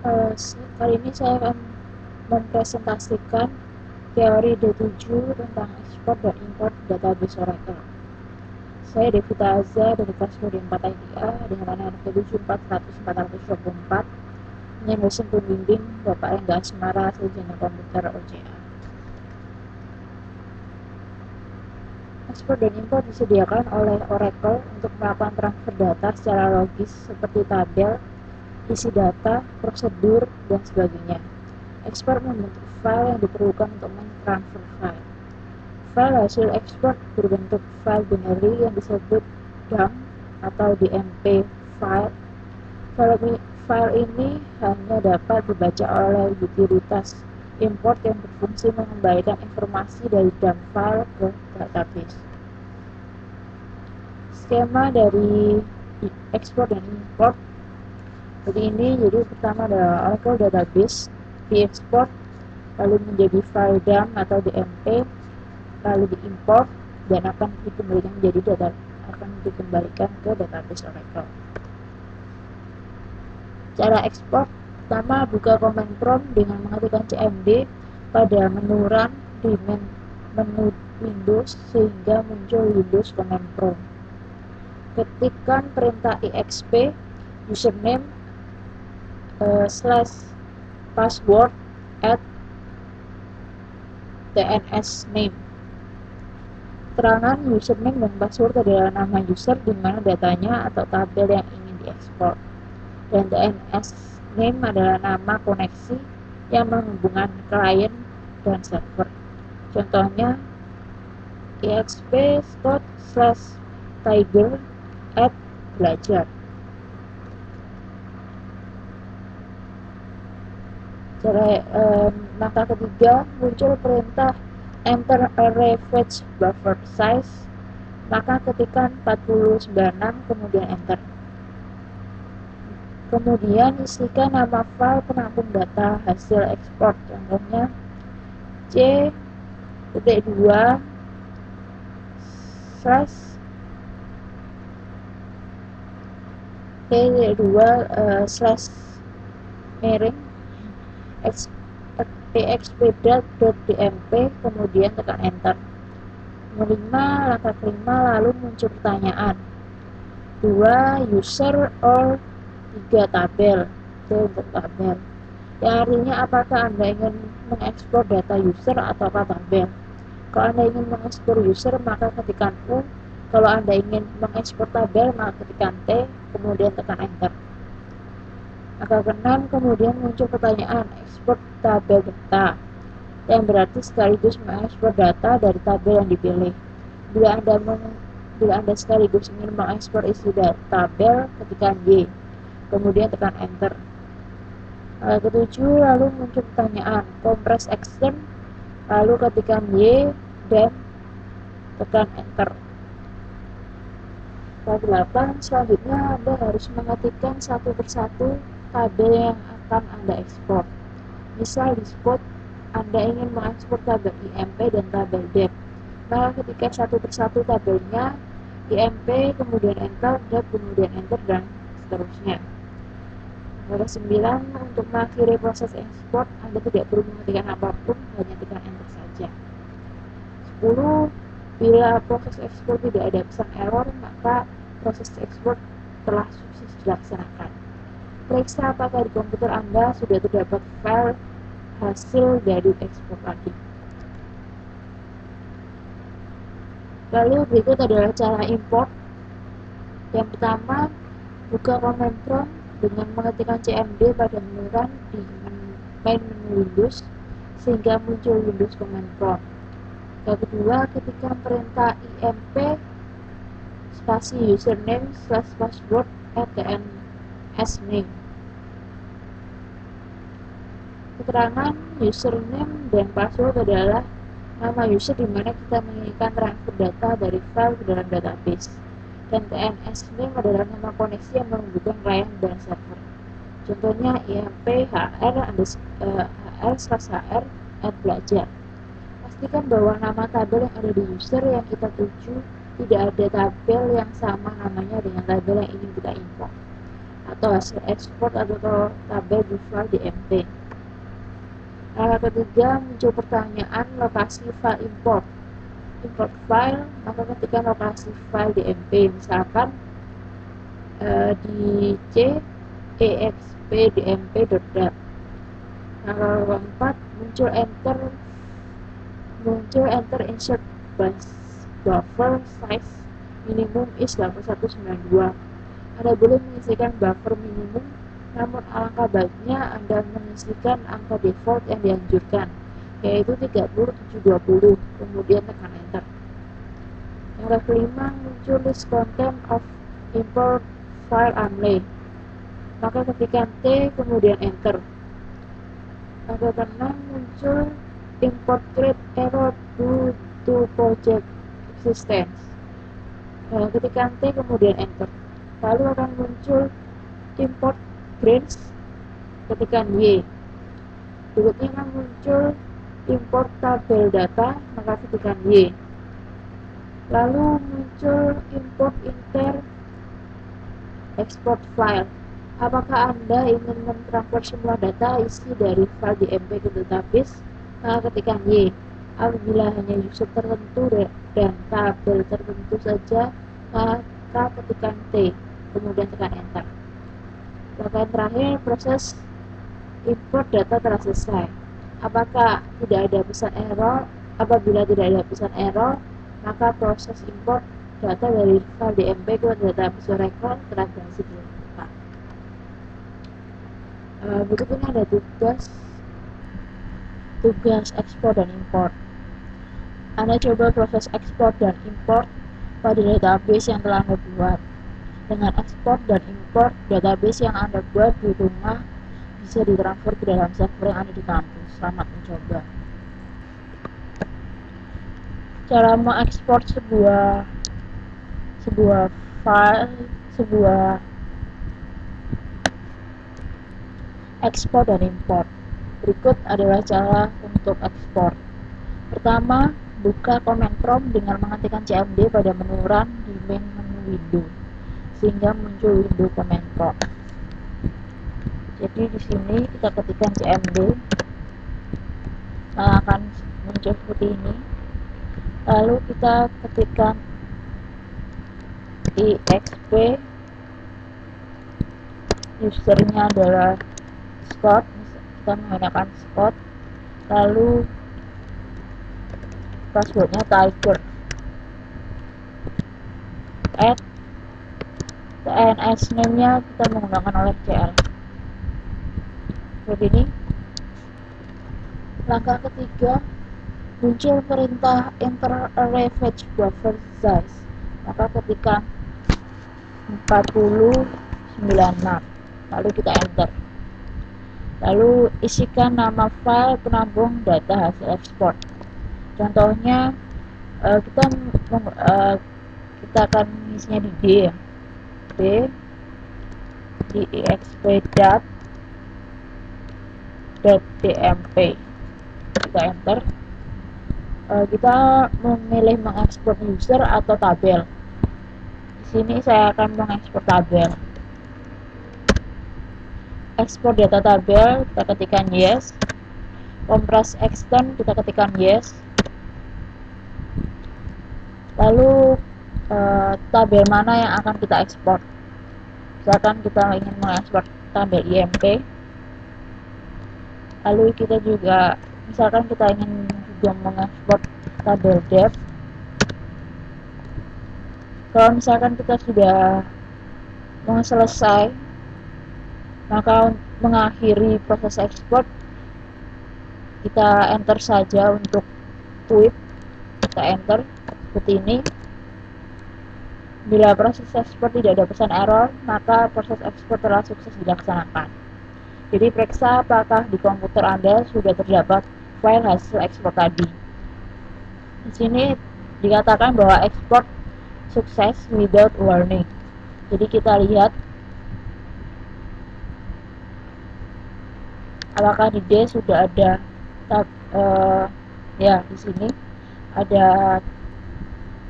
Kali ini saya akan mempresentasikan teori D7 tentang ekspor dan import database Oracle. Saya Devita Azza dari kelas prodi 4 IDA dengan anak ke-7400-424 dengan dosen pembimbing Bapak Rengga Asmara, sarjana komputer OJA. Ekspor dan import disediakan oleh Oracle untuk melakukan transfer data secara logis seperti tabel, isi data, prosedur, dan sebagainya. Ekspor membentuk file yang diperlukan untuk mentransfer file. File hasil ekspor berbentuk file binary yang disebut dump atau DMP file. File ini hanya dapat dibaca oleh utilitas import yang berfungsi mengembalikan informasi dari dump file ke database. Skema dari ekspor dan import seperti ini. Jadi pertama adalah Oracle database diekspor lalu menjadi file dump atau DMP, lalu diimport dan akan dikembalikan ke database Oracle. Cara ekspor: pertama, buka command prompt dengan mengetikkan cmd pada menu run di menu Windows sehingga muncul Windows command prompt. Ketikkan perintah exp username /password at tnsname. Keterangan username dan password adalah nama user di mana datanya atau tabel yang ingin diekspor, dan tnsname adalah nama koneksi yang menghubungkan klien dan server. Contohnya exp/tiger@belajar. Langkah ketiga, muncul perintah enter array fetch buffer size, maka ketikkan 4096 kemudian enter. Kemudian isikan nama file penampung data hasil ekspor, contohnya c.2/miring txpdata.dmp, kemudian tekan enter. Langkah kelima, lalu muncul pertanyaan 2 user or 3 tabel, itu untuk tabel, yang artinya apakah Anda ingin mengekspor data user atau tabel. Kalau Anda ingin mengekspor user maka ketikkan U, kalau Anda ingin mengekspor tabel maka ketikkan T, kemudian tekan enter. Angka ke-6, kemudian muncul pertanyaan ekspor tabel data, yang berarti sekaligus mengekspor data dari tabel yang dipilih. Bila Anda sekaligus ingin mengekspor isi tabel, ketikkan Y, kemudian tekan enter. Ke-7, lalu muncul pertanyaan compress extend, lalu ketikkan Y dan tekan enter. Ke-8, selanjutnya Anda harus mengetikkan satu persatu tabel yang akan Anda ekspor. Misal di spot Anda ingin mengekspor tabel IMP dan tabel DEP, maka ketikkan satu persatu tabelnya, IMP kemudian enter, DEP kemudian enter, dan seterusnya. Ke-9, untuk mengakhiri proses ekspor Anda tidak perlu mengetikkan apapun, hanya tekan enter saja. 10, bila proses ekspor tidak ada pesan error, maka proses ekspor telah sukses dilaksanakan. Periksa apakah di komputer Anda sudah terdapat file hasil dari ekspor tadi. Lalu berikut adalah cara import. Yang pertama, buka command prompt dengan mengetikkan cmd pada menu run di main menu Windows sehingga muncul Windows command prompt. Yang kedua, ketikkan perintah imp spasi username /password at tnsname. Keterangan username dan password adalah nama user di mana kita menginginkan transfer data dari file ke dalam database, dan tnsname adalah nama koneksi yang menghubungkan klien dan server. Contohnya imp hr/hr@belajar. Pastikan bahwa nama tabel yang ada di user yang kita tuju tidak ada tabel yang sama namanya dengan tabel yang ingin kita import. atau hasil ekspor atau tabel di file DMP. Langkah ketiga, muncul pertanyaan lokasi file import file, maka ketikkan lokasi file DMP, misalkan di C exp dmp.dat. Langkah keempat, muncul enter insert buffer size minimum is 8192. Anda boleh mengisikan buffer minimum, namun alangkah baiknya Anda mengisikan angka default yang dianjurkan, yaitu 3720, kemudian tekan enter. Langkah kelima, muncul list content of import file only, maka ketikkan T kemudian enter. Langkah keenam, muncul import create error due to project existence, ketikkan T kemudian enter. Lalu akan muncul import grains, ketikkan Y. Berikutnya akan muncul import tabel data, maka ketikkan Y. Lalu muncul import inter export file. Apakah Anda ingin mentransfer semua data isi dari file DMP ke database? Maka ketikkan Y. Apabila hanya user tertentu dan tabel tertentu saja, maka ketikkan T, kemudian tekan enter. Langkah terakhir, proses import data telah selesai. Apakah tidak ada pesan error? Apabila tidak ada pesan error, maka proses import data dari file DMP ke database Oracle telah berhasil dilakukan. Berikutnya ada tugas ekspor dan import. Anda coba proses ekspor dan import pada database yang telah Anda buat. Dengan ekspor dan import, database yang Anda buat di rumah bisa ditransfer ke dalam server yang ada di kampus. Selamat mencoba. Cara mengekspor sebuah file, ekspor dan import. Berikut adalah cara untuk ekspor. Pertama, buka command prompt dengan mengetikkan cmd pada menu run di main menu window, sehingga muncul window command prompt. Jadi di sini kita ketikkan cmd, akan muncul seperti ini. Lalu kita ketikkan exp, usernya adalah Scott, kita menggunakan Scott. Lalu passwordnya Tiger. Add TNS name-nya kita menggunakan oleh CL. Seperti ini. Langkah ketiga, muncul perintah enter array fetch buffer size, maka ketikkan 4096, lalu kita enter. Lalu isikan nama file penampung data hasil ekspor. Contohnya kita akan mengisinya di D, ya. D di exp.dmp, kita enter. Kita memilih mengekspor user atau tabel. Di sini saya akan mengekspor tabel. Ekspor data tabel, kita ketikkan yes. Compress extend, kita ketikkan yes. Lalu tabel mana yang akan kita ekspor? Misalkan kita ingin mengekspor tabel IMP. Lalu kita juga, misalkan kita ingin juga mengekspor tabel dev. Kalau misalkan kita sudah mau selesai, maka mengakhiri proses ekspor, kita enter saja untuk quit. Kita enter seperti ini. Bila proses ekspor tidak ada pesan error, maka proses ekspor telah sukses dilaksanakan. Jadi periksa apakah di komputer Anda sudah terdapat file hasil ekspor tadi. Di sini dikatakan bahwa ekspor sukses without warning. Jadi kita lihat apakah di D sudah ada ya, di sini ada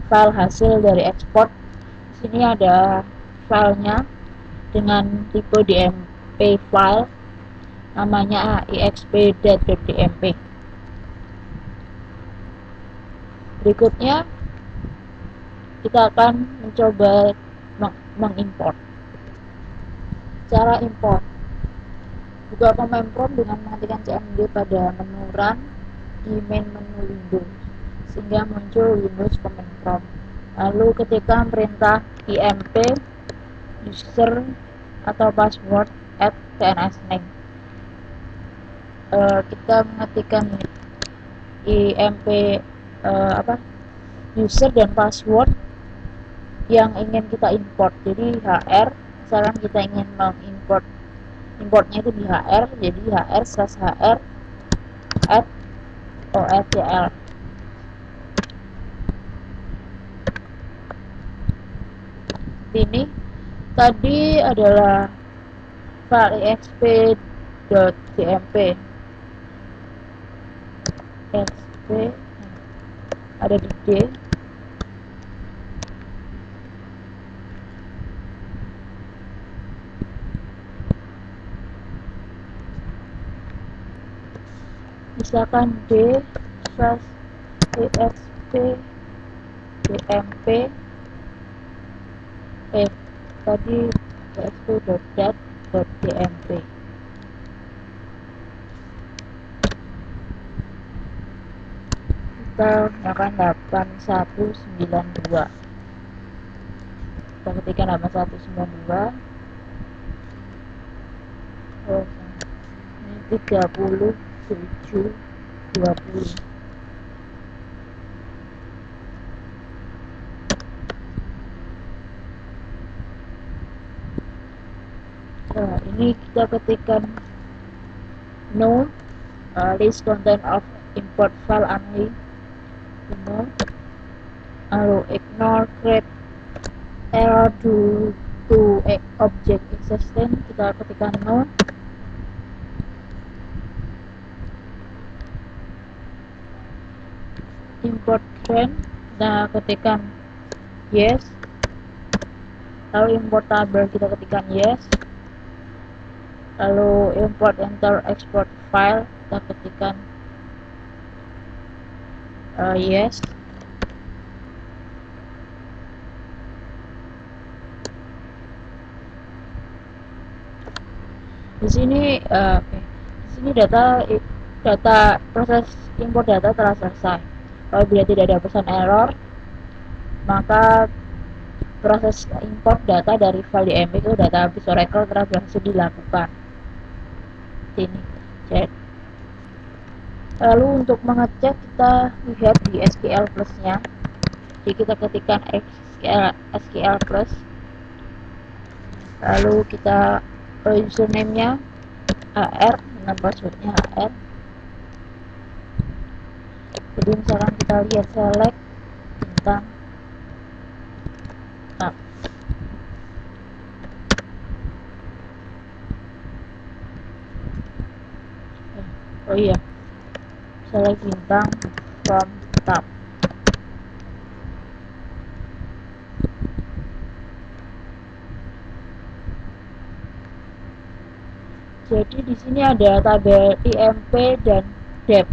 file hasil dari ekspor. Di sini ada filenya dengan tipe DMP file namanya exp.dmp. Berikutnya kita akan mencoba mengimport. Cara import: buka command prompt dengan mengetikkan cmd pada menu run di main menu Windows sehingga muncul Windows command prompt. Lalu ketikkan perintah imp user atau password at tnsname. Kita mengetikkan imp user dan password yang ingin kita import. Jadi hr, misalkan kita ingin mengimport, importnya itu di hr, jadi hr/hr at orcl. Ini tadi adalah file exp.dmp. exp ada di D. Misalkan d/exp.dmp tadi exp.dat.dmp. Kita gunakan 8192. Kita ketikkan 8192. Ini 3720. Nah, ini kita ketikkan no list content of import file only, no. Lalu ignore create error due to object existence, kita ketikkan no. Import trend, kita ketikkan yes. Lalu import table, kita ketikkan yes. Lalu import enter export file, kita ketikkan yes. Di sini di sini data proses import data telah selesai. Apabila tidak ada pesan error, maka proses import data dari file DMP ke database Oracle telah berhasil dilakukan. Ini cek. Lalu untuk mengecek, kita lihat di SQL plus-nya. Jadi kita ketikkan SQL plus, lalu kita username-nya AR dengan passwordnya AR. Jadi misalkan kita lihat select bintang oh iya, select bintang from tab. Jadi di sini ada tabel IMP dan DEP.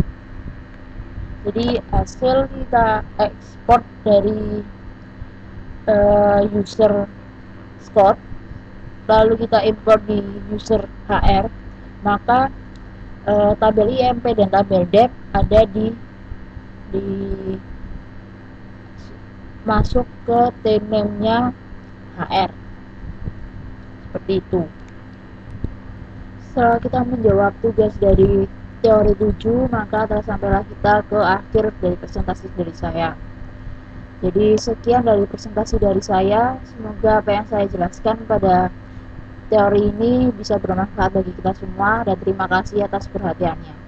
Jadi hasil kita ekspor dari user score, lalu kita import di user HR, maka tabel IMP dan tabel DEP ada di masuk ke tname-nya HR. Seperti itu. Setelah kita menjawab tugas dari teori 7, maka telah sampailah kita ke akhir dari presentasi dari saya. Jadi sekian dari presentasi dari saya. Semoga apa yang saya jelaskan pada teori ini bisa bermanfaat bagi kita semua, dan terima kasih atas perhatiannya.